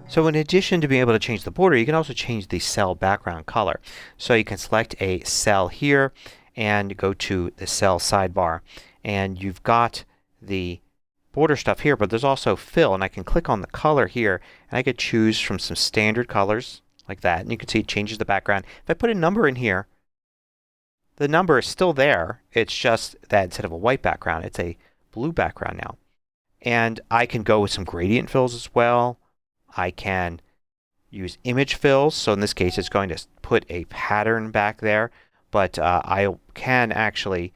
So in addition to being able to change the border, you can also change the cell background color. So you can select a cell here and go to the cell sidebar, and you've got the border stuff here, but there's also fill, and I can click on the color here and I could choose from some standard colors like that, and you can see it changes the background. If I put a number in here, the number is still there. It's just that instead of a white background, it's a blue background now. And I can go with some gradient fills as well. I can use image fills. So in this case it's going to put a pattern back there. But I can actually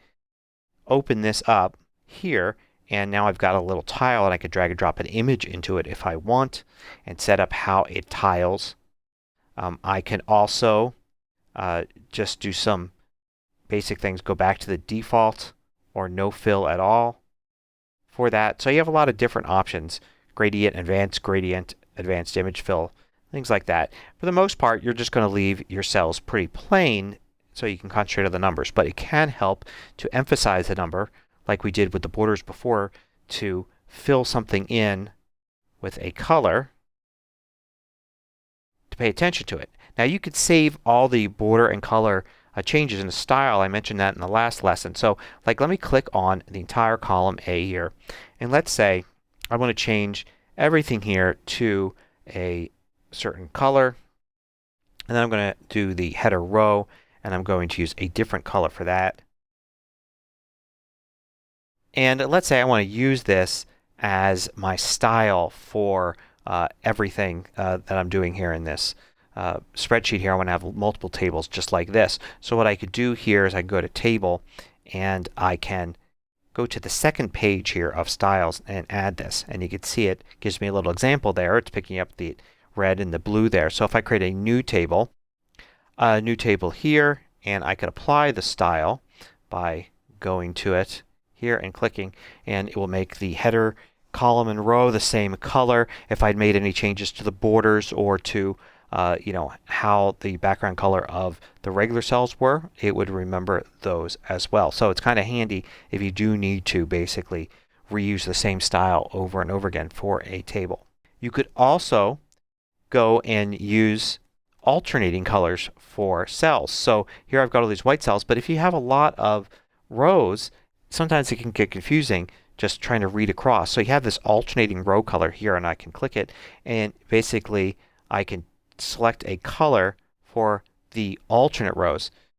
open this up here, and now I've got a little tile, and I could drag and drop an image into it if I want and set up how it tiles. I can also just do some basic things. Go back to the default or no fill at all for that. So you have a lot of different options. Gradient, advanced image fill, things like that. For the most part, you're just going to leave your cells pretty plain so you can concentrate on the numbers. But it can help to emphasize the number, like we did with the borders before, to fill something in with a color, to pay attention to it. Now you could save all the border and color changes in the style. I mentioned that in the last lesson. So let me click on the entire column A here, and let's say I want to change everything here to a certain color, and then I'm going to do the header row, and I'm going to use a different color for that. And let's say I want to use this as my style for everything that I'm doing here in this spreadsheet here. I want to have multiple tables just like this. So what I could do here is I go to Table, and I can go to the second page here of styles and add this. And you can see it gives me a little example there. It's picking up the red and the blue there. So if I create a new table here, and I could apply the style by going to it here and clicking, and it will make the header, column, and row the same color. If I'd made any changes to the borders or to how the background color of the regular cells were, it would remember those as well. So it's kind of handy if you do need to basically reuse the same style over and over again for a table. You could also go and use alternating colors for cells. So here I've got all these white cells, but if you have a lot of rows, sometimes it can get confusing just trying to read across. So you have this alternating row color here, and I can click it, and basically I can select a color for the alternate rows.